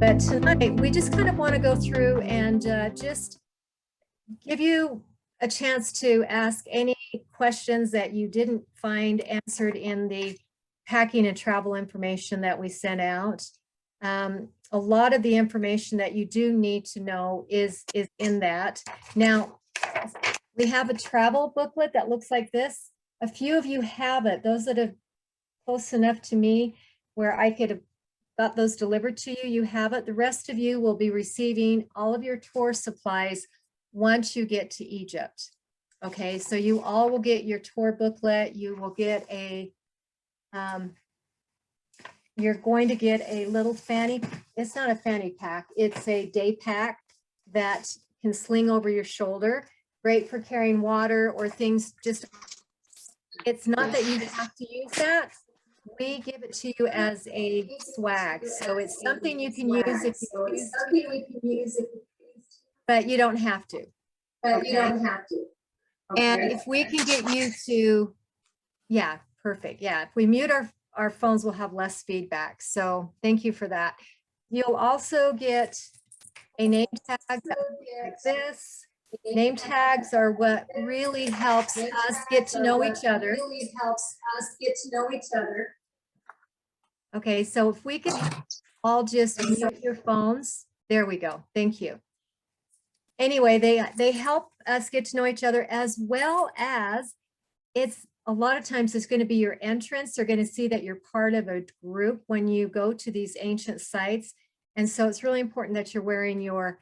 But tonight, we just kind of want to go through and just give you a chance to ask any questions that you didn't find answered in the packing and travel information that we sent out. A lot of the information that you do need to know is in that. Now, we have a travel booklet that looks like this. A few of you have it. Those that are close enough to me where I could have got those delivered to you, you have it. The rest of you will be receiving all of your tour supplies once you get to Egypt. Okay, so you all will get your tour booklet. You will get a, you're going to get a little fanny. It's not a fanny pack. It's a day pack that can sling over your shoulder. Great for carrying water or things. Just, it's not that you have to use that. We give it to you as a swag. So it's something you can use if you choose to, but you don't have to. And if we can get you to, yeah, perfect. Yeah, if we mute our phones, we'll have less feedback. So thank you for that. You'll also get a name tag like this. Name tags are what really helps us get to know each other. Okay, so if we could all just mute your phones. There we go. Thank you. Anyway, they help us get to know each other, as well as it's a lot of times it's going to be your entrance. They're going to see that you're part of a group when you go to these ancient sites. And so it's really important that you're wearing your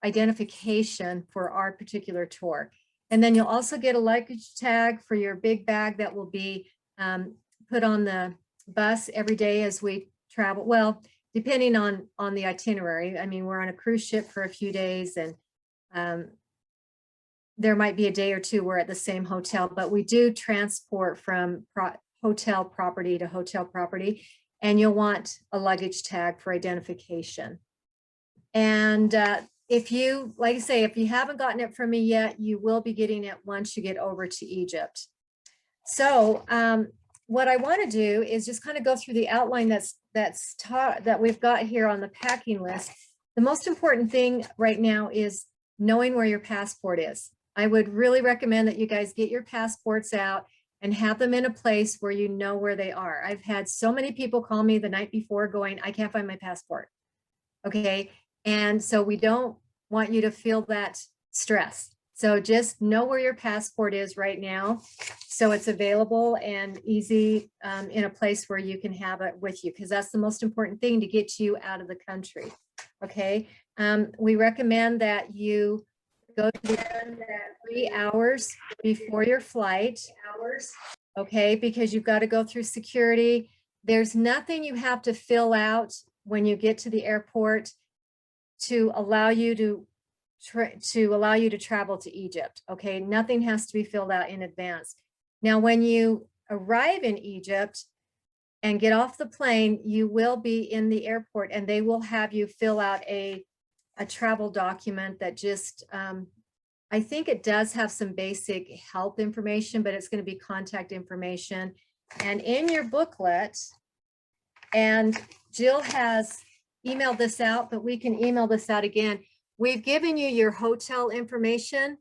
identification for our particular tour. And then you'll also get a luggage tag for your big bag that will be put on the bus every day as we travel. Well, depending on the itinerary. I mean, we're on a cruise ship for a few days, and there might be a day or two we're at the same hotel, but we do transport from hotel property to hotel property, and you'll want a luggage tag for identification. And if you, like I say, if you haven't gotten it from me yet, you will be getting it once you get over to Egypt. So what I want to do is just kind of go through the outline that we've got here on the packing list. The most important thing right now is knowing where your passport is. I would really recommend that you guys get your passports out and have them in a place where you know where they are. I've had so many people call me the night before going, I can't find my passport. Okay, and so we don't want you to feel that stress. So just know where your passport is right now, so it's available and easy in a place where you can have it with you, because that's the most important thing to get you out of the country. Okay, we recommend that you go to the 3 hours before your flight. Okay, because you've got to go through security. There's nothing you have to fill out when you get to the airport to allow you to travel to Egypt. Okay, nothing has to be filled out in advance. Now, when you arrive in Egypt and get off the plane, you will be in the airport, and they will have you fill out a travel document that just, I think it does have some basic health information, but it's going to be contact information. And in your booklet, and Jill has emailed this out, but we can email this out again. We've given you your hotel information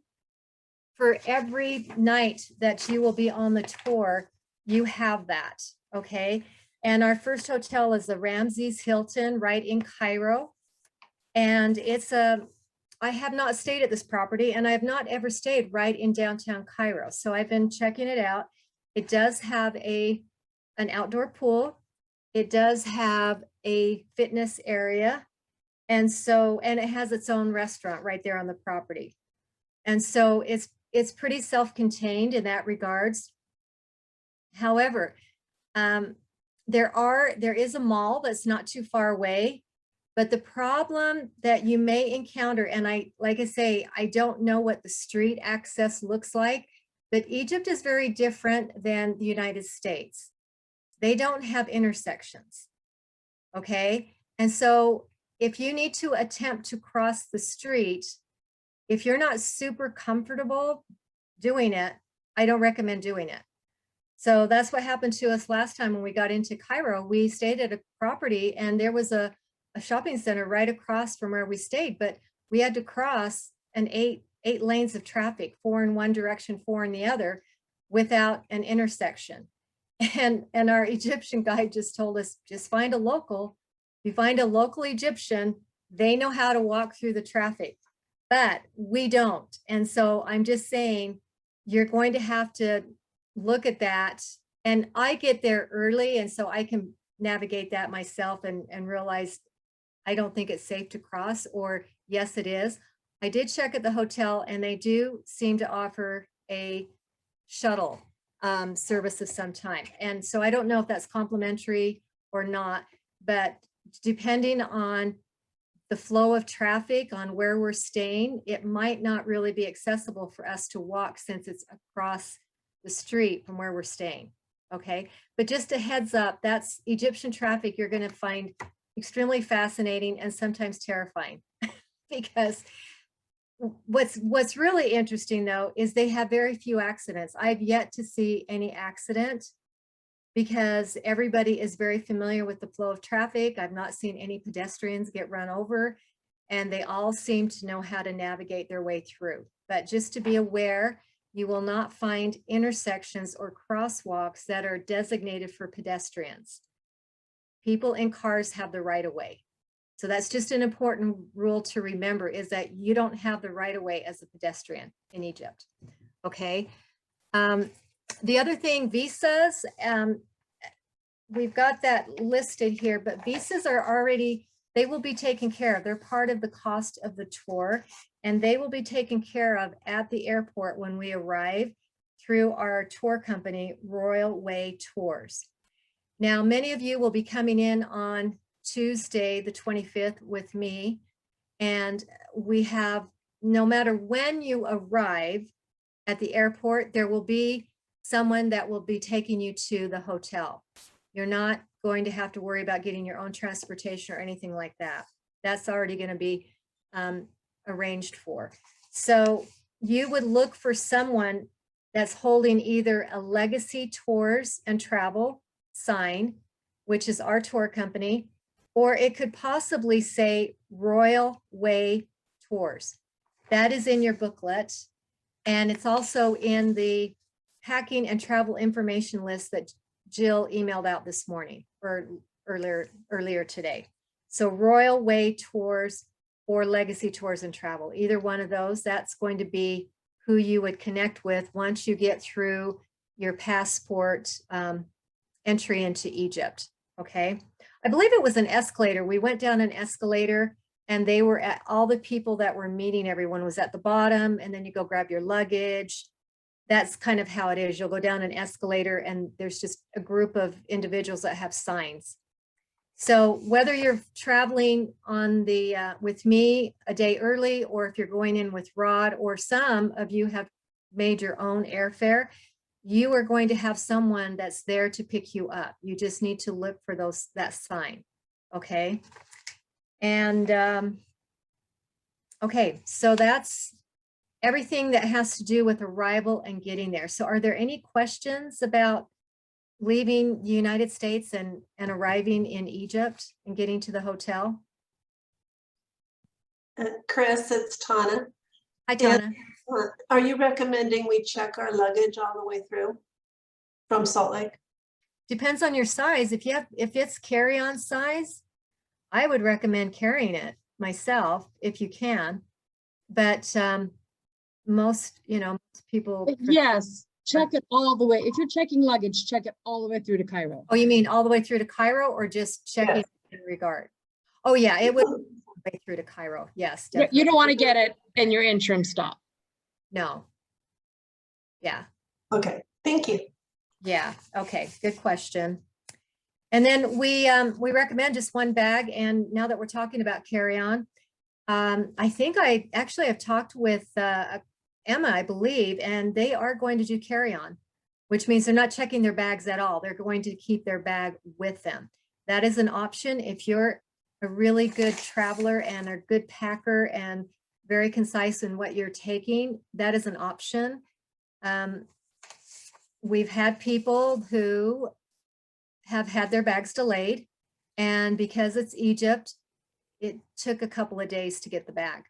for every night that you will be on the tour. You have that, okay? And our first hotel is the Ramses Hilton right in Cairo. And it's I have not stayed at this property, and I have not ever stayed right in downtown Cairo. So I've been checking it out. It does have an outdoor pool. It does have a fitness area. And it has its own restaurant right there on the property. And so it's pretty self-contained in that regards. However, there is a mall that's not too far away, but the problem that you may encounter, and like I say, I don't know what the street access looks like, but Egypt is very different than the United States. They don't have intersections, okay? And so if you need to attempt to cross the street, if you're not super comfortable doing it, I don't recommend doing it. So that's what happened to us last time when we got into Cairo. We stayed at a property, and there was a a shopping center right across from where we stayed, but we had to cross an eight lanes of traffic, 4 in one direction, 4 in the other, without an intersection. And our Egyptian guide just told us, just find a local. If you find a local Egyptian, they know how to walk through the traffic, but we don't. And so I'm just saying, you're going to have to look at that. And I get there early, and so I can navigate that myself and realize I don't think it's safe to cross, or yes, it is. I did check at the hotel, and they do seem to offer a shuttle service of some time. And so I don't know if that's complimentary or not, but depending on the flow of traffic on where we're staying, it might not really be accessible for us to walk since it's across the street from where we're staying. Okay, but just a heads up, that's Egyptian traffic you're going to find extremely fascinating and sometimes terrifying. Because what's really interesting though is they have very few accidents. I've yet to see any accident because everybody is very familiar with the flow of traffic. I've not seen any pedestrians get run over, and they all seem to know how to navigate their way through. But just to be aware, you will not find intersections or crosswalks that are designated for pedestrians. People in cars have the right of way. So that's just an important rule to remember, is that you don't have the right of way as a pedestrian in Egypt. Okay. The other thing, visas, we've got that listed here, but visas are already, they will be taken care of. They're part of the cost of the tour, and they will be taken care of at the airport when we arrive through our tour company, Royal Way Tours. Now, many of you will be coming in on Tuesday, the 25th with me, and we have, no matter when you arrive at the airport, there will be someone that will be taking you to the hotel. You're not going to have to worry about getting your own transportation or anything like that. That's already going to be arranged for. So you would look for someone that's holding either a Legacy Tours and Travel sign, which is our tour company, or it could possibly say Royal Way Tours. That is in your booklet, and it's also in the packing and travel information list that Jill emailed out this morning or earlier today. So Royal Way Tours or Legacy Tours and Travel, either one of those, that's going to be who you would connect with once you get through your passport entry into Egypt. Okay. I believe it was an escalator. We went down an escalator, and they were at, all the people that were meeting everyone was at the bottom, and then you go grab your luggage. That's kind of how it is. You'll go down an escalator, and there's just a group of individuals that have signs. So whether you're traveling on the with me a day early, or if you're going in with Rod, or some of you have made your own airfare, you are going to have someone that's there to pick you up. You just need to look for that sign. Okay. And okay, so that's everything that has to do with arrival and getting there. So are there any questions about leaving the United States and arriving in Egypt and getting to the hotel? Kris, it's Tana. Hi, Tana. Are you recommending we check our luggage all the way through from Salt Lake? Depends on your size. If it's carry-on size, I would recommend carrying it myself if you can. But most people. Yes, check it all the way. If you're checking luggage, check it all the way through to Cairo. Oh, you mean all the way through to Cairo, or just checking Yes. in regard? Oh yeah, it would go way through to Cairo. Yes, definitely. You don't want to get it in your interim stop. No. Yeah. Okay, thank you. Yeah. Okay. Good question. And then we recommend just one bag. And now that we're talking about carry-on, I think I actually have talked with Emma, I believe, and they are going to do carry-on, which means they're not checking their bags at all. They're going to keep their bag with them. That is an option if you're a really good traveler and a good packer and very concise in what you're taking. That is an option. We've had people who have had their bags delayed, and because it's Egypt, it took a couple of days to get the bag.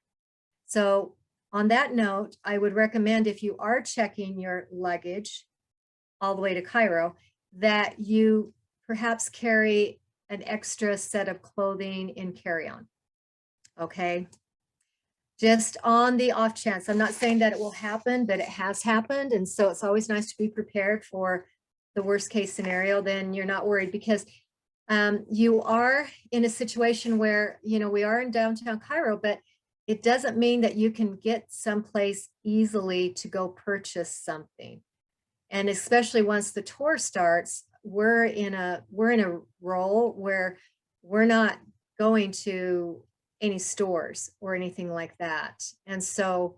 So on that note, I would recommend if you are checking your luggage all the way to Cairo, that you perhaps carry an extra set of clothing in carry-on. Okay. Just on the off chance. I'm not saying that it will happen, but it has happened. And so it's always nice to be prepared for the worst case scenario. Then you're not worried, because you are in a situation where, you know, we are in downtown Cairo, but it doesn't mean that you can get someplace easily to go purchase something. And especially once the tour starts, we're in a role where we're not going to any stores or anything like that. And so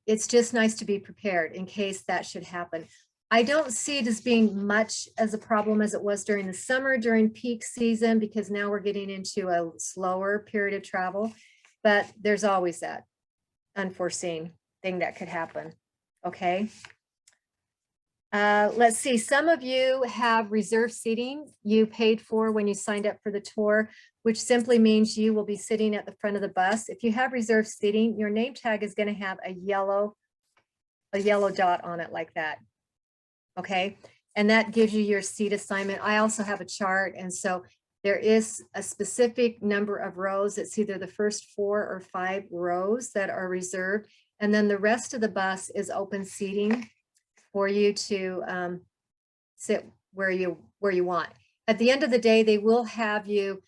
it's just nice to be prepared in case that should happen. I don't see it as being much as a problem as it was during the summer, during peak season, because now we're getting into a slower period of travel, but there's always that unforeseen thing that could happen. Okay. Let's see, some of you have reserved seating you paid for when you signed up for the tour, which simply means you will be sitting at the front of the bus. If you have reserved seating, your name tag is going to have a yellow dot on it like that. Okay, and that gives you your seat assignment. I also have a chart, and so there is a specific number of rows. It's either the first 4 or 5 rows that are reserved, and then the rest of the bus is open seating for you to sit where you want. At the end of the day, they will have you,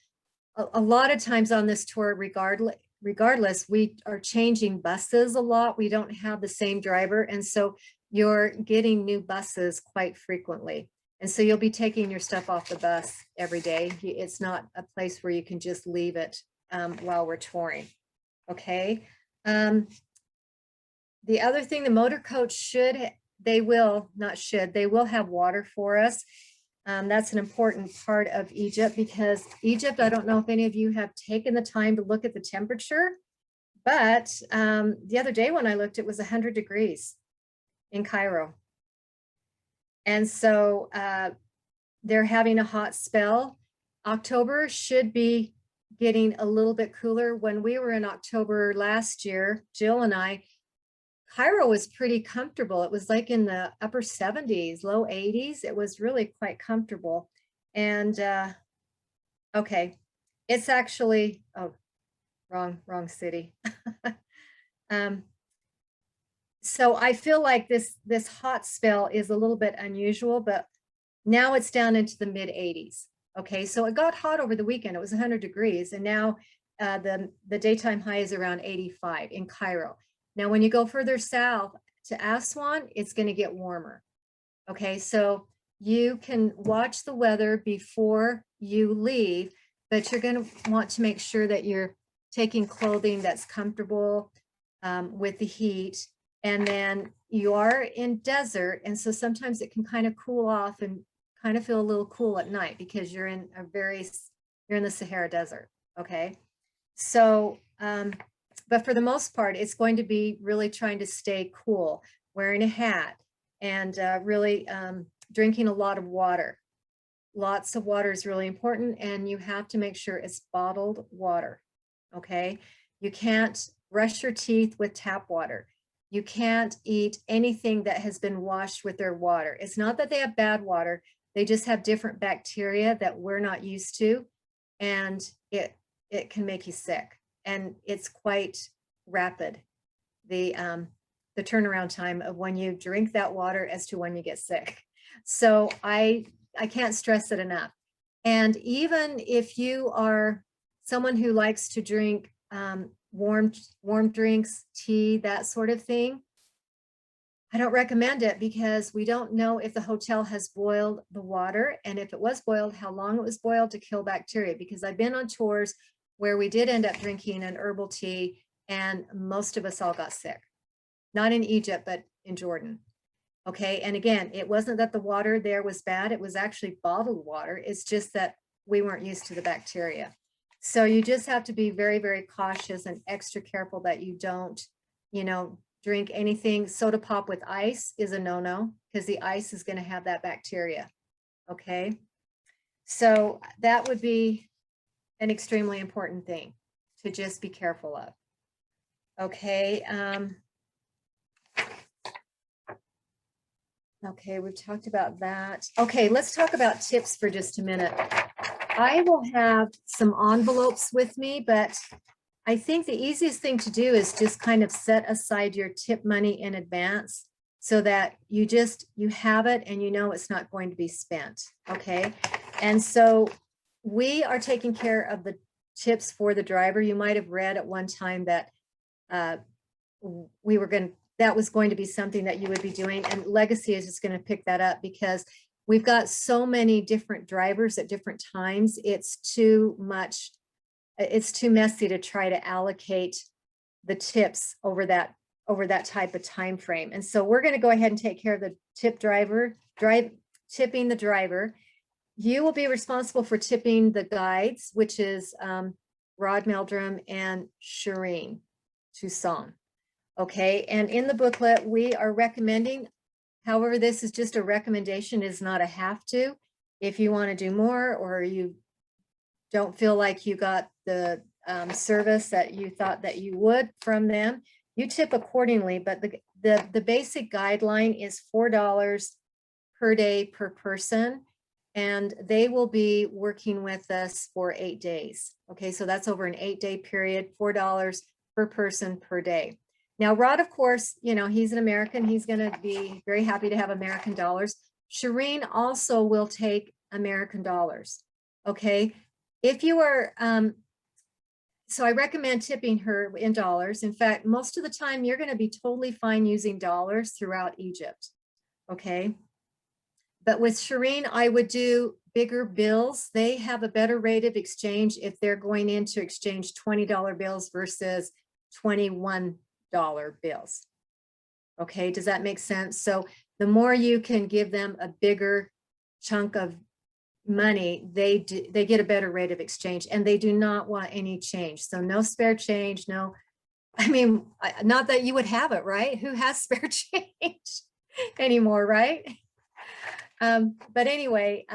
a lot of times on this tour, regardless, we are changing buses a lot. We don't have the same driver. And so you're getting new buses quite frequently. And so you'll be taking your stuff off the bus every day. It's not a place where you can just leave it while we're touring. Okay. The other thing, the motor coach they will have water for us. That's an important part of Egypt, because Egypt, I don't know if any of you have taken the time to look at the temperature, but the other day when I looked, it was 100 degrees in Cairo. And so they're having a hot spell. October should be getting a little bit cooler. When we were in October last year, Jill and I, Cairo was pretty comfortable. It was like in the upper 70s, low 80s. It was really quite comfortable. And okay, it's actually, oh, wrong city. So I feel like this hot spell is a little bit unusual, but now it's down into the mid 80s. Okay, so it got hot over the weekend. It was 100 degrees, and now the daytime high is around 85 in Cairo. Now, when you go further south to Aswan, it's going to get warmer. Okay, so you can watch the weather before you leave, but you're going to want to make sure that you're taking clothing that's comfortable with the heat. And then you are in desert, and so sometimes it can kind of cool off and kind of feel a little cool at night, because you're in the Sahara Desert. Okay, so but for the most part, it's going to be really trying to stay cool, wearing a hat, and really drinking a lot of water. Lots of water is really important, and you have to make sure it's bottled water. Okay, you can't brush your teeth with tap water. You can't eat anything that has been washed with their water. It's not that they have bad water, they just have different bacteria that we're not used to, and it can make you sick. And it's quite rapid, the turnaround time of when you drink that water as to when you get sick. So I can't stress it enough. And even if you are someone who likes to drink warm drinks, tea, that sort of thing, I don't recommend it, because we don't know if the hotel has boiled the water, and if it was boiled, how long it was boiled to kill bacteria. Because I've been on tours where we did end up drinking an herbal tea, and most of us all got sick. Not in Egypt, but in Jordan. Okay, and again, it wasn't that the water there was bad, it was actually bottled water. It's just that we weren't used to the bacteria. So you just have to be very, very cautious and extra careful that you don't, drink anything. Soda pop with ice is a no-no, because the ice is going to have that bacteria. Okay, so that would be an extremely important thing to just be careful of. Okay. Okay, we've talked about that. Okay, let's talk about tips for just a minute. I will have some envelopes with me, but I think the easiest thing to do is just kind of set aside your tip money in advance so that you have it and you know it's not going to be spent. Okay. And so we are taking care of the tips for the driver. You might have read at one time that that was going to be something that you would be doing, and Legacy is just going to pick that up because we've got so many different drivers at different times. It's too much. It's too messy to try to allocate the tips over that type of time frame. And so we're going to go ahead and take care of the tipping the driver. You will be responsible for tipping the guides, which is Rod Meldrum and Shireen Toussaint. Okay, and in the booklet, we are recommending, however, this is just a recommendation, is not a have to. If you want to do more or you don't feel like you got the service that you thought that you would from them, you tip accordingly. But the basic guideline is $4 per day per person, and they will be working with us for 8 days. Okay, so that's over an 8-day period, $4 per person per day. Now, Rod, of course, you know, he's an American. He's going to be very happy to have American dollars. Shireen also will take American dollars. Okay. If you are, so I recommend tipping her in dollars. In fact, most of the time you're going to be totally fine using dollars throughout Egypt. Okay. But with Shireen, I would do bigger bills. They have a better rate of exchange if they're going in to exchange $20 bills versus $21 bills. Okay, does that make sense? So the more you can give them a bigger chunk of money, they get a better rate of exchange, and they do not want any change. So no spare change, no, I mean, not that you would have it, right? Who has spare change anymore, right? But anyway,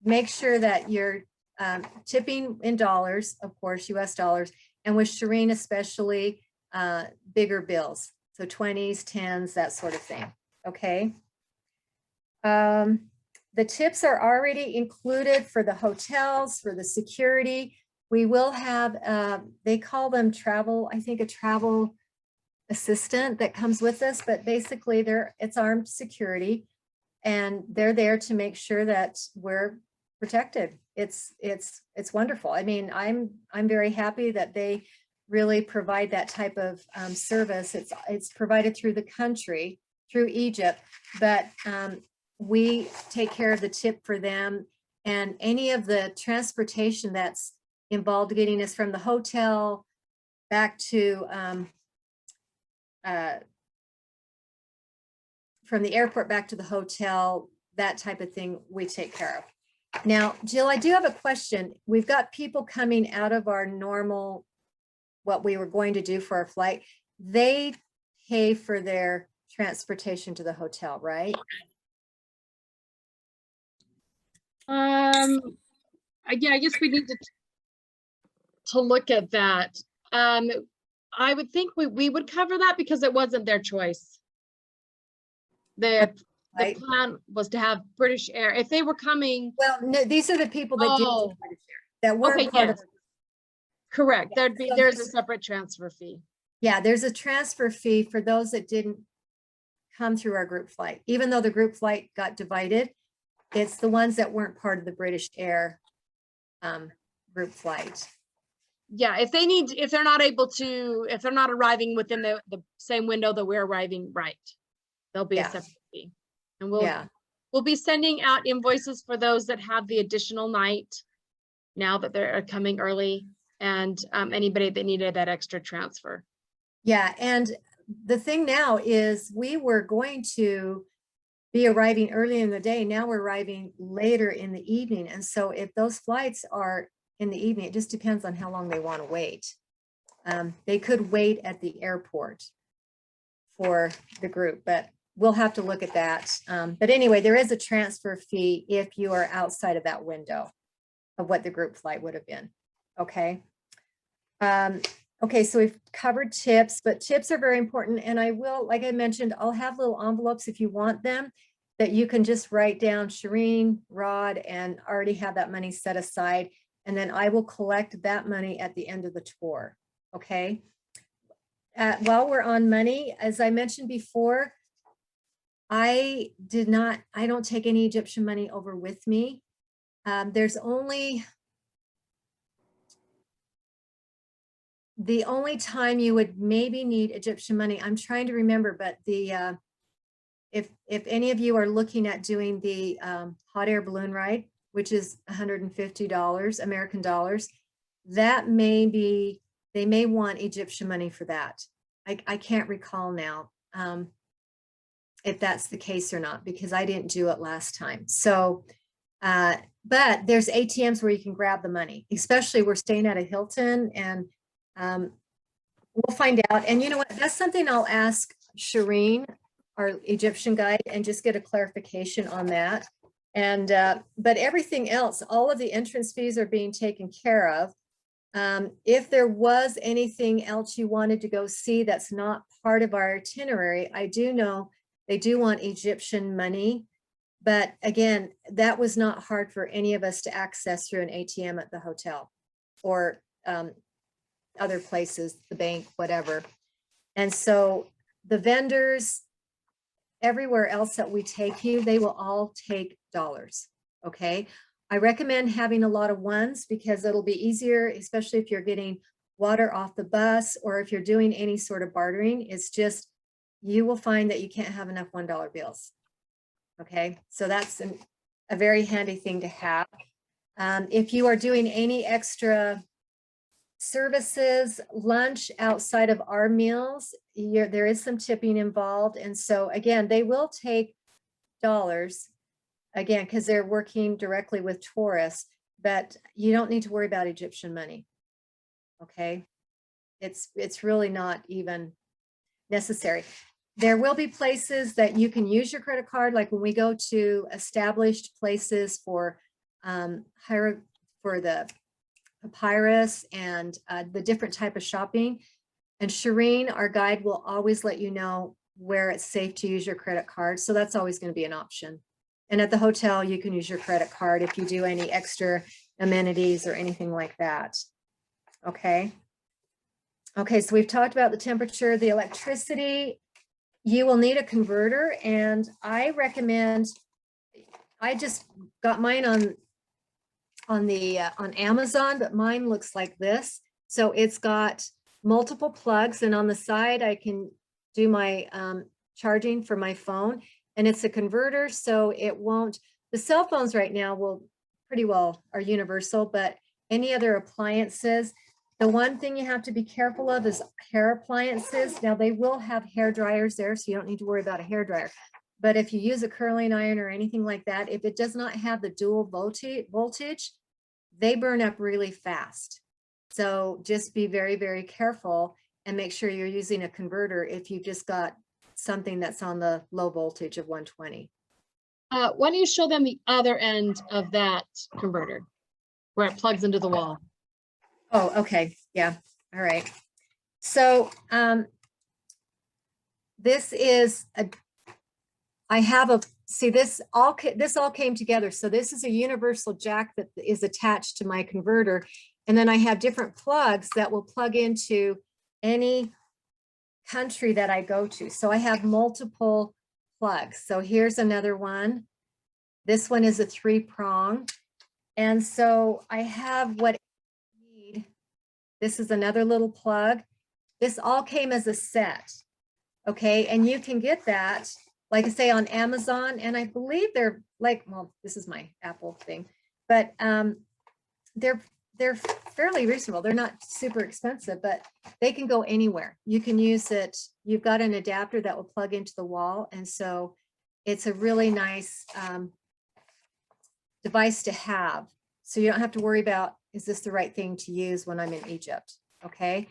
make sure that you're tipping in dollars, of course, US dollars, and with Shireen especially, bigger bills, so 20s, 10s, that sort of thing. Okay. The tips are already included for the hotels, for the security. We will have, they call them travel, I think a travel assistant that comes with us, but basically it's armed security, and they're there to make sure that we're protected. It's wonderful. I mean, I'm very happy that they really provide that type of service. It's provided through the country, through Egypt, but we take care of the tip for them, and any of the transportation that's involved getting us from the hotel back to from the airport back to the hotel, that type of thing we take care of. Now, Jill, I do have a question. We've got people coming out of our normal, what we were going to do for our flight. They pay for their transportation to the hotel, right? Yeah, I guess we need to look at that. I would think we would cover that because it wasn't their choice. The Right. plan was to have British Air. If they were coming, Well, no, these are the people that did Oh. that weren't Okay, part yes. of. Correct. Yeah, so There's a separate transfer fee. Yeah, there's a transfer fee for those that didn't come through our group flight. Even though the group flight got divided, it's the ones that weren't part of the British Air group flight. Yeah, if they're not able to, if they're not arriving within the same window that we're arriving, right, there'll be a separate fee. And we'll be sending out invoices for those that have the additional night now that they're coming early, and anybody that needed that extra transfer. Yeah, and the thing now is we were going to be arriving early in the day. Now we're arriving later in the evening. And so if those flights are in the evening, it just depends on how long they want to wait. They could wait at the airport for the group, but we'll have to look at that. But anyway, there is a transfer fee if you are outside of that window of what the group flight would have been. Okay. Okay, so we've covered tips, but tips are very important. And I will, like I mentioned, I'll have little envelopes if you want them that you can just write down Shireen, Rod, and already have that money set aside. And then I will collect that money at the end of the tour. Okay. While we're on money, as I mentioned before, I don't take any Egyptian money over with me. There's only, the only time you would maybe need Egyptian money, I'm trying to remember, but the, if any of you are looking at doing the hot air balloon ride, which is $150 American dollars, that may be, they may want Egyptian money for that. I can't recall now if that's the case or not, because I didn't do it last time. So, but there's ATMs where you can grab the money, especially we're staying at a Hilton, and we'll find out. And you know what, that's something I'll ask Shireen, our Egyptian guide, and just get a clarification on that. And, but everything else, all of the entrance fees are being taken care of. If there was anything else you wanted to go see that's not part of our itinerary, I do know they do want Egyptian money. But again, that was not hard for any of us to access through an ATM at the hotel or other places, the bank, whatever. And so the vendors, everywhere else that we take you, they will all take dollars, okay? I recommend having a lot of ones because it'll be easier, especially if you're getting water off the bus or if you're doing any sort of bartering. It's just, you will find that you can't have enough $1 bills, okay? So that's a very handy thing to have. If you are doing any extra services, lunch outside of our meals, there is some tipping involved. And so again, they will take dollars, again, because they're working directly with tourists, but you don't need to worry about Egyptian money. Okay. It's really not even necessary. There will be places that you can use your credit card. Like when we go to established places for the papyrus and the different type of shopping. And Shireen, our guide, will always let you know where it's safe to use your credit card. So that's always going to be an option. And at the hotel, you can use your credit card if you do any extra amenities or anything like that. Okay. Okay, so we've talked about the temperature, the electricity. You will need a converter, and I recommend, I just got mine on Amazon, but mine looks like this. So it's got multiple plugs, and on the side I can do my charging for my phone, and it's a converter, so it won't, the cell phones right now will pretty well are universal, but any other appliances, the one thing you have to be careful of is hair appliances. Now they will have hair dryers there, so you don't need to worry about a hair dryer. But if you use a curling iron or anything like that, if it does not have the dual voltage, they burn up really fast. So just be very, very careful and make sure you're using a converter if you've just got something that's on the low voltage of 120. Why don't you show them the other end of that converter where it plugs into the wall? Oh, okay. Yeah. All right. So this is I have a, see, this all came together. So this is a universal jack that is attached to my converter. And then I have different plugs that will plug into any country that I go to. So I have multiple plugs. So here's another one. This one is a 3-prong. And so I have what I need. This is another little plug. This all came as a set. Okay. And you can get that, like I say, on Amazon. And I believe they're like, well, this is my Apple thing, but they're fairly reasonable. They're not super expensive, but they can go anywhere. You can use it. You've got an adapter that will plug into the wall. And so it's a really nice device to have. So you don't have to worry about, is this the right thing to use when I'm in Egypt? Okay.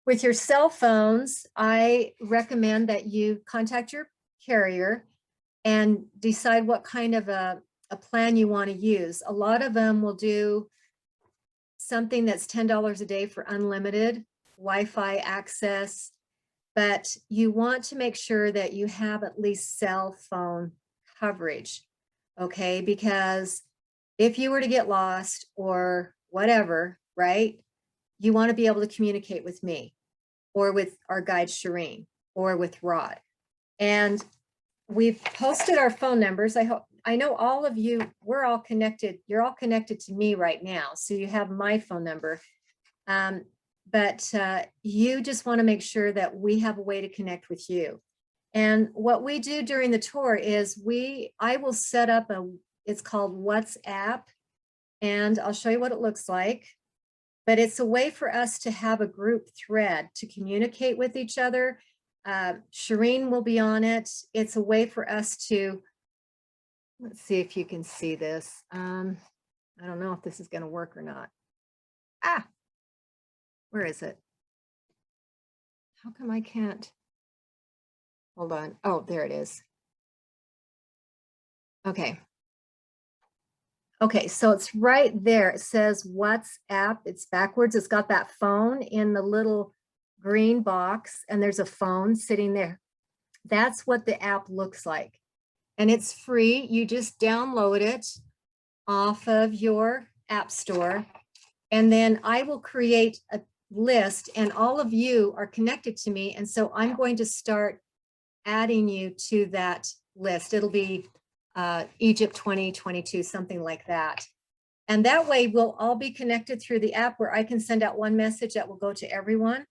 With your cell phones, I recommend that you contact your carrier and decide what kind of a plan you want to use. A lot of them will do something that's $10 a day for unlimited Wi-Fi access, but you want to make sure that you have at least cell phone coverage, okay? Because if you were to get lost or whatever, right, you want to be able to communicate with me or with our guide Shireen or with Rod. And we've posted our phone numbers. I know all of you, we're all connected. You're all connected to me right now. So you have my phone number. But you just want to make sure that we have a way to connect with you. And what we do during the tour is I will set up it's called WhatsApp, and I'll show you what it looks like. But it's a way for us to have a group thread to communicate with each other. Shireen will be on it. It's a way for us to, let's see if you can see this. I don't know if this is going to work or not. Where is it? How come I can't? Hold on. Oh, there it is. Okay. Okay, so it's right there. It says WhatsApp. It's backwards. It's got that phone in the little green box, and there's a phone sitting there. That's what the app looks like. And it's free. You just download it off of your app store. And then I will create a list, and all of you are connected to me. And so I'm going to start adding you to that list. It'll be Egypt 2022, something like that. And that way we'll all be connected through the app where I can send out one message that will go to everyone.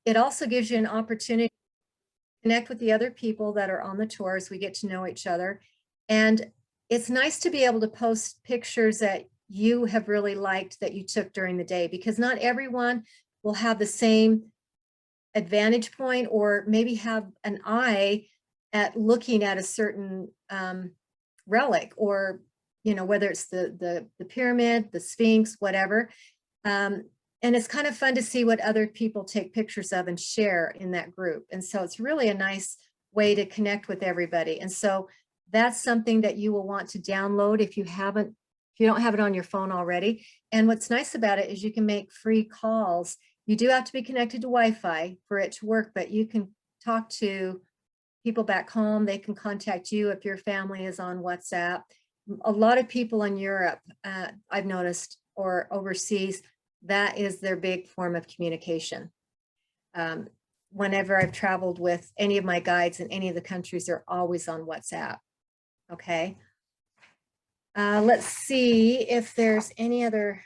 It also gives you an opportunity to connect with the other people that are on the tour as we get to know each other. And it's nice to be able to post pictures that you have really liked that you took during the day, because not everyone will have the same advantage point or maybe have an eye at looking at a certain relic, or, you know, whether it's the pyramid, the Sphinx, whatever. And it's kind of fun to see what other people take pictures of and share in that group. And so it's really a nice way to connect with everybody. And so that's something that you will want to download if you don't have it on your phone already. And what's nice about it is you can make free calls. You do have to be connected to Wi-Fi for it to work, but you can talk to people back home. They can contact you if your family is on WhatsApp. A lot of people in Europe, I've noticed, or overseas, that is their big form of communication. Whenever I've traveled with any of my guides in any of the countries, they're always on WhatsApp. Okay. Let's see if there's any other.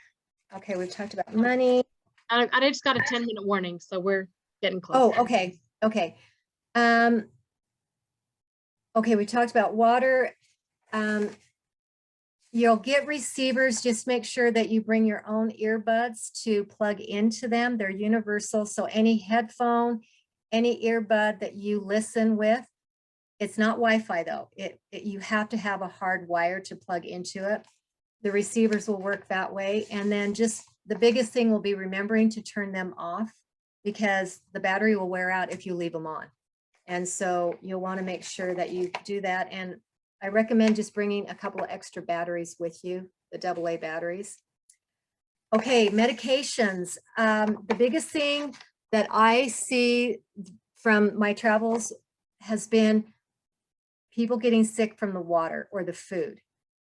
Okay, we've talked about money. I just got a 10-minute warning, so we're getting close. Oh, okay. Okay. Okay, we talked about water. You'll get receivers. Just make sure that you bring your own earbuds to plug into them. They're universal. So any headphone, any earbud that you listen with, it's not Wi-Fi though. You have to have a hard wire to plug into it. The receivers will work that way. And then just the biggest thing will be remembering to turn them off, because the battery will wear out if you leave them on. And so you'll want to make sure that you do that. And I recommend just bringing a couple of extra batteries with you, the AA batteries. Okay, medications. The biggest thing that I see from my travels has been people getting sick from the water or the food.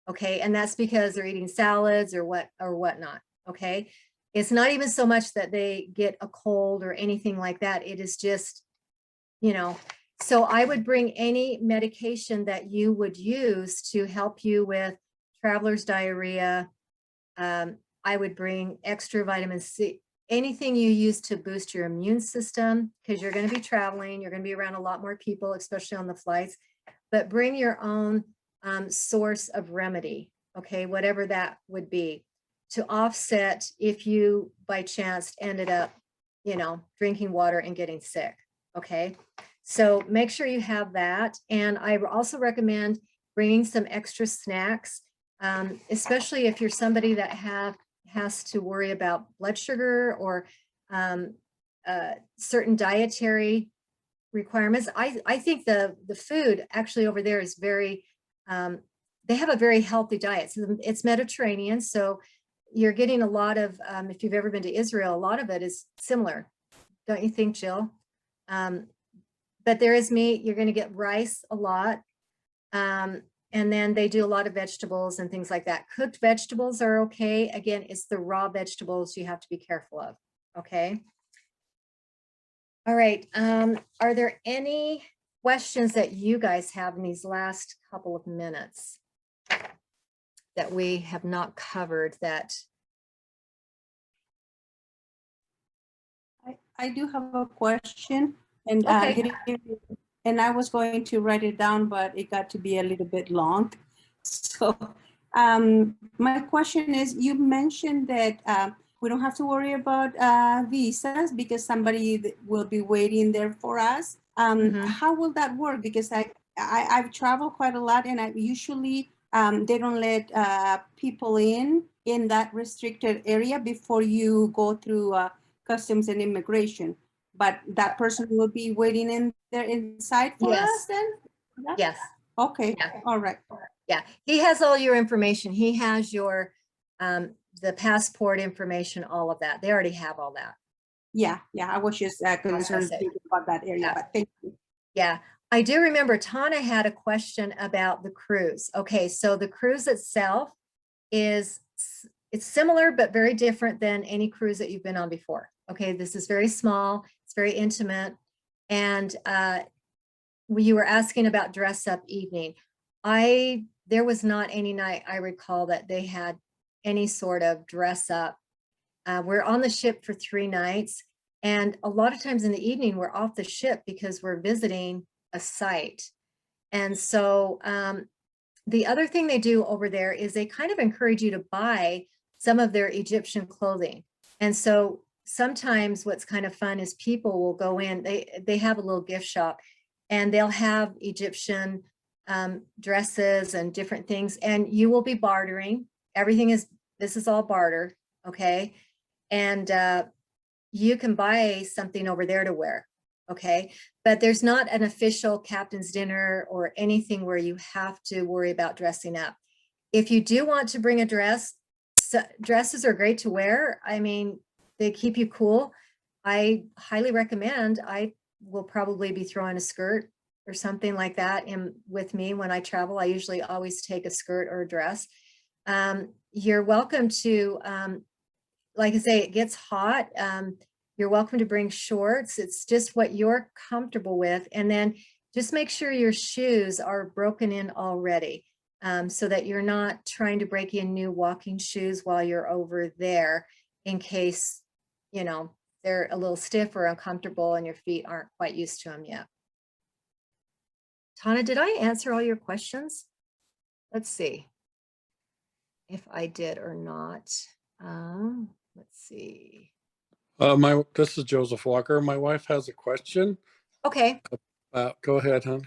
Okay, and that's because they're eating salads or whatnot. Okay, it's not even so much that they get a cold or anything like that. It is just, you know, so I would bring any medication that you would use to help you with traveler's diarrhea. I would bring extra vitamin C, anything you use to boost your immune system, because you're going to be traveling, you're going to be around a lot more people, especially on the flights, but bring your own source of remedy, okay, whatever that would be, to offset if you by chance ended up, you know, drinking water and getting sick. Okay, so make sure you have that. And I also recommend bringing some extra snacks, especially if you're somebody that has to worry about blood sugar or certain dietary requirements. I think the food actually over there is very, they have a very healthy diet. So it's Mediterranean, so you're getting a lot of, if you've ever been to Israel, a lot of it is similar. Don't you think, Jill? But there is meat. You're going to get rice a lot. And then they do a lot of vegetables and things like that. Cooked vegetables are okay. Again, it's the raw vegetables you have to be careful of. Okay. All right. Are there any questions that you guys have in these last couple of minutes that we have not covered that? I do have a question, and Okay. and I was going to write it down, but it got to be a little bit long. So my question is, you mentioned that we don't have to worry about visas because somebody will be waiting there for us. How will that work? Because I've traveled quite a lot, and I usually they don't let people in that restricted area before you go through customs and immigration. But that person will be waiting in there inside for us then? Yes. Okay. Yeah. All right. Yeah. He has all your information. He has your, the passport information, all of that. They already have all that. Yeah. Yeah. I was just concerned about that area, but thank you. Yeah. I do remember Tana had a question about the cruise. Okay. So the cruise itself it's similar, but very different than any cruise that you've been on before. Okay. This is very small. It's very intimate. And you were asking about dress up evening. There was not any night I recall that they had any sort of dress up. We're on the ship for 3 nights. And a lot of times in the evening, we're off the ship because we're visiting a site. And so the other thing they do over there is they kind of encourage you to buy some of their Egyptian clothing. And so sometimes what's kind of fun is people will go in, they have a little gift shop and they'll have Egyptian dresses and different things, and you will be bartering. This is all barter. Okay. And you can buy something over there to wear. Okay. But there's not an official captain's dinner or anything where you have to worry about dressing up. If you do want to bring a dress, dresses are great to wear. I mean, they keep you cool. I highly recommend. I will probably be throwing a skirt or something like that in with me when I travel. I usually always take a skirt or a dress. You're welcome to, like I say, it gets hot. You're welcome to bring shorts. It's just what you're comfortable with. And then just make sure your shoes are broken in already, so that you're not trying to break in new walking shoes while you're over there in case, you know, they're a little stiff or uncomfortable and your feet aren't quite used to them yet. Tana, did I answer all your questions? Let's see if I did or not. Let's see. This is Joseph Walker. My wife has a question. Okay. Go ahead, hon.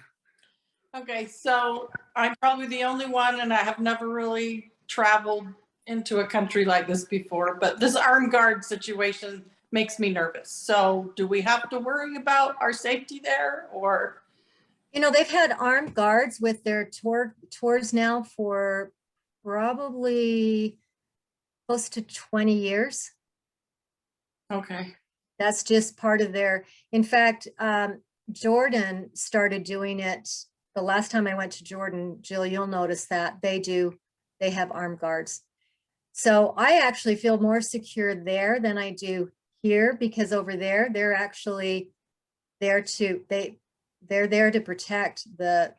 Okay, so I'm probably the only one, and I have never really traveled into a country like this before, but this armed guard situation makes me nervous. So do we have to worry about our safety there, or? You know, they've had armed guards with their tours now for probably close to 20 years. Okay. That's just part of their, in fact, Jordan started doing it. The last time I went to Jordan, Jill, you'll notice that they have armed guards. So I actually feel more secure there than I do here, because over there, they're actually there to, they're there to protect the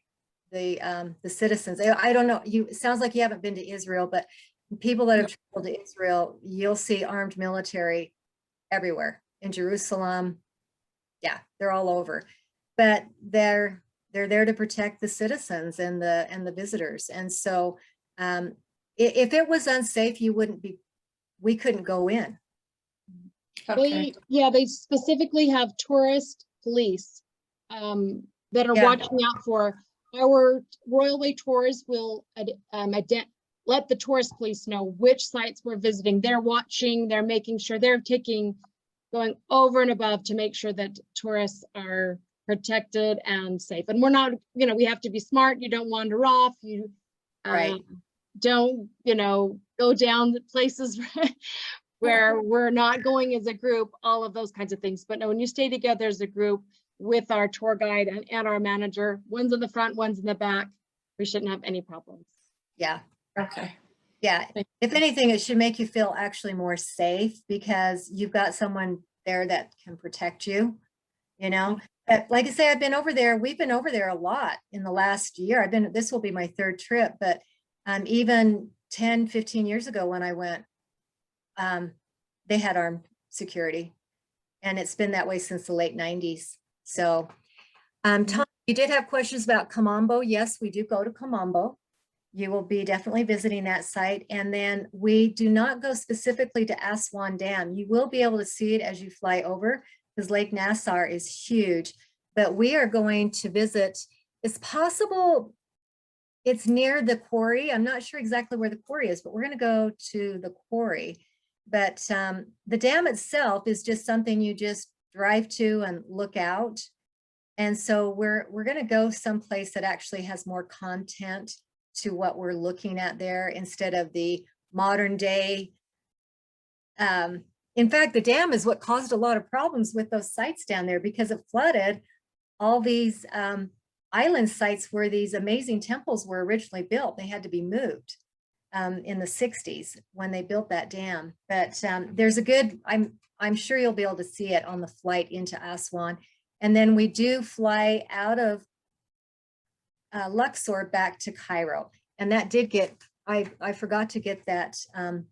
citizens. I don't know, it sounds like you haven't been to Israel, but people that have traveled to Israel, you'll see armed military everywhere in Jerusalem. Yeah, they're all over, but they're there to protect the citizens and the visitors. And so if it was unsafe, we couldn't go in. Okay. They specifically have tourist police that are watching out for our Royal tours. Will let the tourist police know which sites we're visiting. They're watching, they're making sure they're going over and above to make sure that tourists are protected and safe. And we're not, we have to be smart. You don't wander off. Right. don't, go down the places where we're not going as a group, all of those kinds of things. But no, when you stay together as a group with our tour guide and our manager, one's in the front, one's in the back, we shouldn't have any problems. Yeah. Okay. Yeah. If anything, it should make you feel actually more safe because you've got someone there that can protect you, But like I say, I've been over there. We've been over there a lot in the last year. This will be my third trip, but even 10, 15 years ago when I went, they had armed security, and it's been that way since the late 90s. So, Tom, you did have questions about Kamambo. Yes, we do go to Kamambo. You will be definitely visiting that site. And then we do not go specifically to Aswan Dam. You will be able to see it as you fly over because Lake Nassau is huge, but we are going to visit, it's possible it's near the quarry. I'm not sure exactly where the quarry is, but we're going to go to the quarry. But the dam itself is just something you just drive to and look out. And so we're going to go someplace that actually has more content to what we're looking at there instead of the modern day. In fact, the dam is what caused a lot of problems with those sites down there because it flooded all these island sites where these amazing temples were originally built. They had to be moved in the 60s when they built that dam. But there's a good, I'm sure you'll be able to see it on the flight into Aswan. And then we do fly out of Luxor back to Cairo. And that did get, I forgot to get that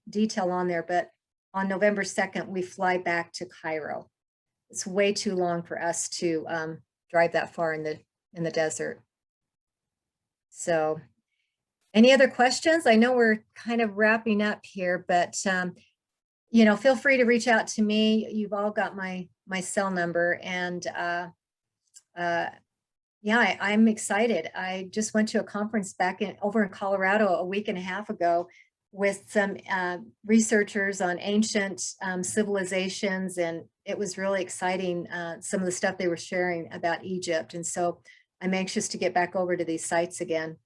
detail on there, but on November 2nd, we fly back to Cairo. It's way too long for us to drive that far in the desert. So any other questions? I know we're kind of wrapping up here, but feel free to reach out to me. You've all got my cell number, and yeah, I'm excited. I just went to a conference over in Colorado a week and a half ago with some researchers on ancient civilizations, and it was really exciting, some of the stuff they were sharing about Egypt. And so I'm anxious to get back over to these sites again.